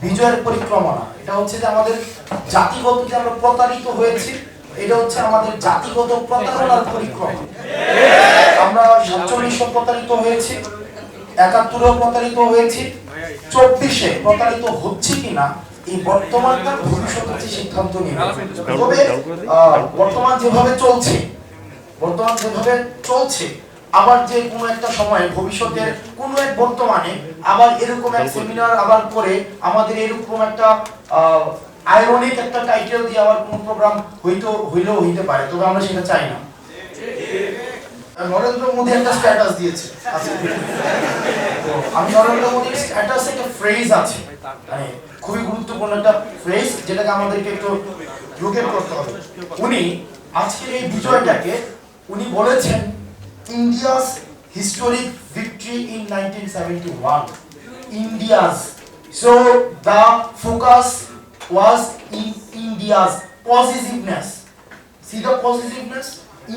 বিজয়ের পরিক্রমা। এটা হচ্ছে যে আমাদের জাতিগত যে আমরা প্রতারিত হয়েছি, এটা হচ্ছে আমাদের জাতিগত প্রতারণার পরিক্রমা। আমরা 47 প্রতারিত হয়েছি, 71 প্রতারিত হয়েছি, 24 প্রতারিত হচ্ছে কিনা এই বর্তমানকার ভবিষ্যৎ হচ্ছে সিদ্ধান্ত নিয়ে। তবে বর্তমান যেভাবে চলছে আবার যে কোনো একটা সময়ে ভবিষ্যতের কোনো এক বর্তমানে আবার এরকম এক সেমিনার আবার করে আমাদের এরকম একটা আইরনিক একটা টাইটেল দিয়ে আবার কোনো প্রোগ্রাম হইলেও হইতে পারে, তবে আমরা সেটা চাই না। নরেন্দ্র মোদী একটা স্ট্যাটাস দিয়েছে, আমি নরেন্দ্র মোদীর স্ট্যাটাসে একটা ফ্রেজ আছে, মানে খুবই গুরুত্বপূর্ণ একটা ফ্রেজ, যেটাকে আমাদেরকে একটু লোকেট করতে হবে। উনি আজকের এই বিজয়টাকে উনি বলেছেন India's historic victory in 1971. India's. So the focus was in India's possessiveness. See the possessiveness?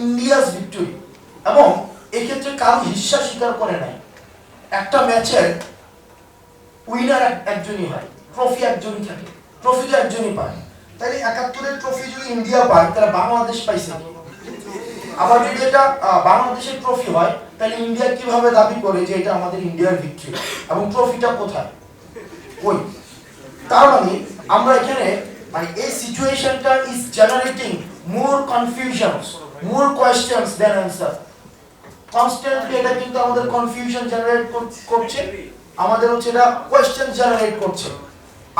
India's victory. এবং এক্ষেত্রে কারো হিস্সা স্বীকার করে নাই। একটা ম্যাচের উইনার একজনই হয়, ট্রফি একজনই থাকে, ট্রফি তো একজনই পায়। তাহলে 71-এর ট্রফি যদি ইন্ডিয়া পায় তাহলে বাংলাদেশ পাইছে। আবার যদি এটা বাংলাদেশের ট্রফি হয় তাহলে ইন্ডিয়া কিভাবে দাবি করে যে এটা আমাদের ইন্ডিয়ার ভিক্টরি এবং ট্রফিটা কোথায়, কই? তার মানে আমরা এখানে মানে এই সিচুয়েশনটা is generating more confusions, more questions than answer. Constantly এটা কিন্তু আমাদের কনফিউশন জেনারেট করছে, আমাদের হচ্ছে এটা কোয়েশ্চেন জেনারেট করছে।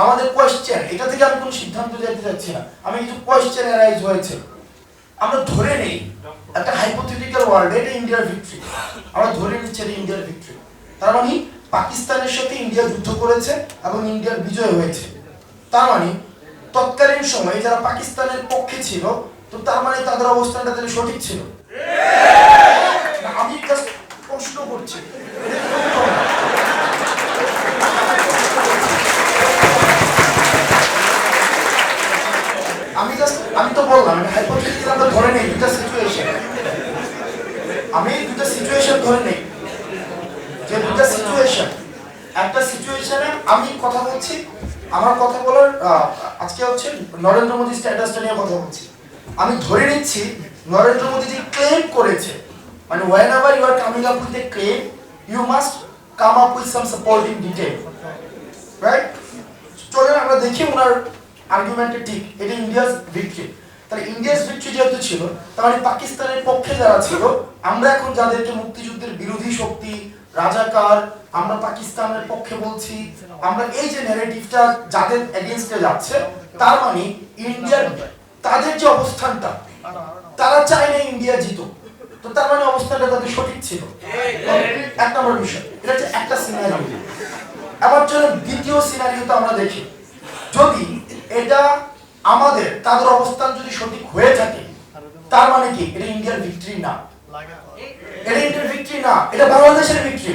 আমাদের কোয়েশ্চেন, এটা থেকে আমি কোনো সিদ্ধান্ত যেতে চাচ্ছি না, আমি কিছু কোয়েশ্চেন অ্যারাইজ হয়েছে। আমরা ধরে নেই একটা হাইপোথেটিক্যাল ওয়ার্ল্ড এটা ইন্ডিয়ার ভিক্টরি, আমরা ধরে নিচ্ছি এটা ইন্ডিয়ার ভিক্টরি। তার মানে পাকিস্তানের সাথে ইন্ডিয়া যুদ্ধ করেছে এবং ইন্ডিয়ার বিজয় হয়েছে। তার মানে তৎকালীন সময়ে যারা পাকিস্তানের পক্ষে ছিল, তো তার মানে তাদের অবস্থানটা তাহলে সঠিক ছিল। আমি জাস্ট প্রশ্ন করছি, আমি তো বললাম হাইপোথেটিক্যাল আমরা ধরে নেই দুটো সিচুয়েশন, আমি দুটো সিচুয়েশন ধরে নেই, যে দুটো সিচুয়েশন, একটা সিচুয়েশনে আমি কথা বলছি, আমার কথা বলার আজকে হচ্ছে নরেন্দ্র মোদী স্ট্যাটাসটা নিয়ে কথা বলছি। আমি ধরে নিচ্ছি নরেন্দ্র মোদী যে ক্লেম করেছে, মানে whenever you are coming up with a claim you must come up with some supporting detail, right? চলেন আমরা দেখি ওনার আর্গুমেন্টে ঠিক এটা ইন্ডিয়াস ভিক্টরি। তাহলে ইন্ডিয়াস ভিক্টরি যেহেতু ছিল, তার মানে পাকিস্তানের পক্ষে যারা ছিল, আমরা এখন যাদেরকে মুক্তিযুদ্ধের বিরোধী শক্তি, রাজাকার, আমরা পাকিস্তানের পক্ষে বলছি, আমরা এই যে ন্যারেটিভটা যাদের এগেইনস্টে যাচ্ছে, তার মানে ইন্ডিয়ার তাদের যে অবস্থানটা, তারা চায় না ইন্ডিয়া জিতুক, তো তার মানে অবস্থানটা তাদের সঠিক ছিল। এক নম্বর বিষয়, এটা হচ্ছে একটা সিনারিও। আবার চলুন দ্বিতীয় সিনারিওটা আমরা দেখি, যদি এটা আমাদের তাদের অবস্থান যদি সঠিক হয়ে থাকে, তার মানে কি এটা ইন্ডিয়ার ভিক্টরি না, এটা ইন্ডিয়ার ভিক্টরি না, এটা বাংলাদেশের ভিক্টরি।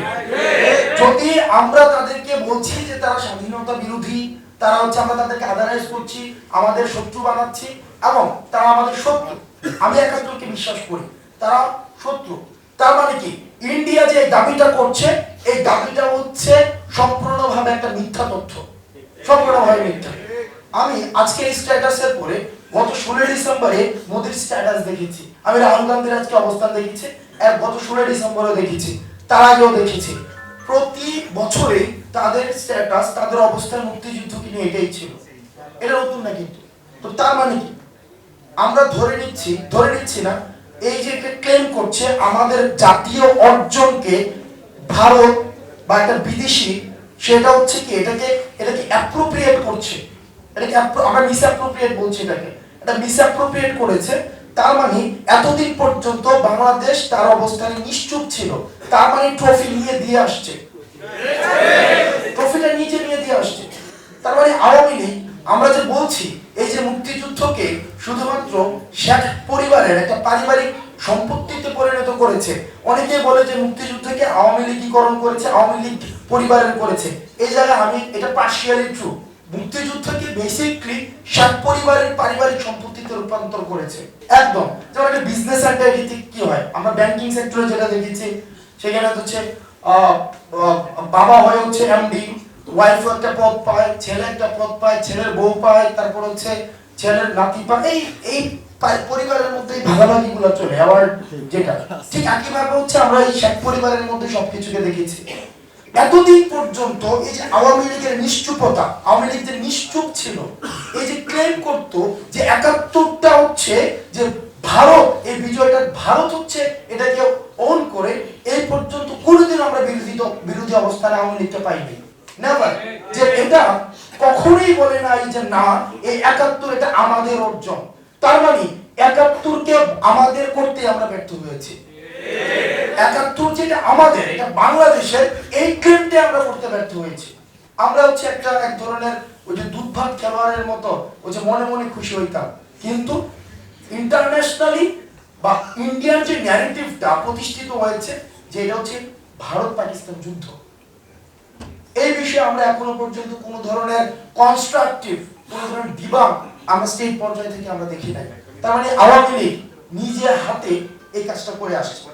যদি আমরা তাদেরকে বলছি যে তারা স্বাধীনতা বিরোধী, তারা হচ্ছে আমরা তাদেরকে আদারাইজ করছি, আমাদের শত্রু বানাচ্ছি এবং তারা আমাদের শত্রু, আমি 71-কে বিশ্বাস করি তারা শত্রু, তার মানে কি ইন্ডিয়া যে দাবিটা করছে এই দাবিটা হচ্ছে সম্পূর্ণভাবে একটা মিথ্যা তথ্য, সম্পূর্ণভাবে মিথ্যা। আমি আজকে এই স্ট্যাটাসের পরে গত 16 ডিসেম্বরে মোদির স্ট্যাটাস দেখেছি, আমি রাহুল গান্ধীর আজকে অবস্থান দেখেছি, আর গত 16 ডিসেম্বরে দেখেছি, তার আগেও দেখেছি। প্রতি বছরে তাদের স্ট্যাটাস, তাদের অবস্থান মুক্তিযুদ্ধকে নিয়ে এটাই ছিল, এটা নতুন না কিন্তু। তো তার মানে কি আমরা ধরে নিচ্ছি না এই যে ক্লেম করছে আমাদের জাতীয় অর্জনকে ভারত বা একটা বিদেশি, সেটা হচ্ছে কি এটাকে অ্যাপ্রোপ্রিয়েট করছে, এটাকে আমরা মিসঅ্যাপ্রোপ্রিয়েট বলছি, এটাকে এটা মিসঅ্যাপ্রোপ্রিয়েট করেছে। তার মানে এতদিন পর্যন্ত বাংলাদেশ তার অবস্থানে নিশ্চুপ ছিল, তার মানে ট্রফি নিয়ে দিয়ে আসছে, ট্রফিটা নিচে নিয়ে দিয়ে আসছে। তার মানে আওয়ামী লীগ, আমরা যে বলছি এই যে মুক্তিযুদ্ধকে শুধুমাত্র শেখ পরিবারের একটা পারিবারিক সম্পত্তিতে পরিণত করেছে, অনেকে বলে যে মুক্তিযুদ্ধকে আওয়ামী লীগীকরণ করেছে, আওয়ামী লীগ পরিবারের করেছে, এই জায়গায় আমি এটা পার্শিয়ালি ট্রু। মুক্তিযুদ্ধকে বেসিক্যালি শেখ পরিবারের পারিবারিক সম্পত্তিতে রূপান্তর করেছে একদম। যেমন একটা বিজনেস এন্টাইটি কি হয়, আমরা ব্যাংকিং সেক্টরে যেটা দেখেছি, সেখানে হচ্ছে বাবা হয় হচ্ছে এমডি, ওয়াইফ একটা পদ পায়, ছেলে একটা পদ পায়, ছেলের বউ পায়, তারপর হচ্ছে ছেলের নাতি পায়, এই পরিবারের মধ্যে ভাগাভাগি গুলো চলে। আবার যেটা ঠিক একইভাবে হচ্ছে আমরা এই শেখ পরিবারের মধ্যে সবকিছুকে দেখেছি। এতদিন পর্যন্ত এই যে আওয়ামী লীগের নিশ্চুপতা, আওয়ামী লীগ যে নিশ্চুপ ছিল, এই যে ক্লেম করতো যে ৭১টা হচ্ছে যে ভারত, এই বিজয়টা ভারত হচ্ছে এটাকে ওন করে, এই পর্যন্ত কোনোদিন আমরা বিরোধী অবস্থানে আওয়ামী লীগকে পাইনি। নেভার। যে এটা কখনোই বলে নাই যে না এই ৭১ এটা আমাদের অর্জন। তার মানে ৭১কে আমাদের করতে আমরা ব্যর্থ হয়েছি। ৭১ যেটা আমাদের, এটা বাংলাদেশের, এই ক্লেমটা আমরা করতে ব্যর্থ হয়েছি। আমরা হচ্ছে এক ধরনের ওই যে দুধভাত খেলোয়াড়ের মতো ওই যে মনে মনে খুশি হইতাম, কিন্তু ইন্টারন্যাশনালি বা ইন্ডিয়ান যে ন্যারেটিভটা প্রতিষ্ঠিত হয়েছে যে এটা হচ্ছে ভারত পাকিস্তান যুদ্ধ, এই বিষয়ে আমরা এখনো পর্যন্ত কোনো ধরনের কনস্ট্রাকটিভ, কোনো ধরনের ডিবাঙ্ক আমরা স্টেট পর্যায় থেকে আমরা দেখি নাই। তার মানে আওয়ামী লীগ নিজের হাতে এই কাজটা করে আসছে।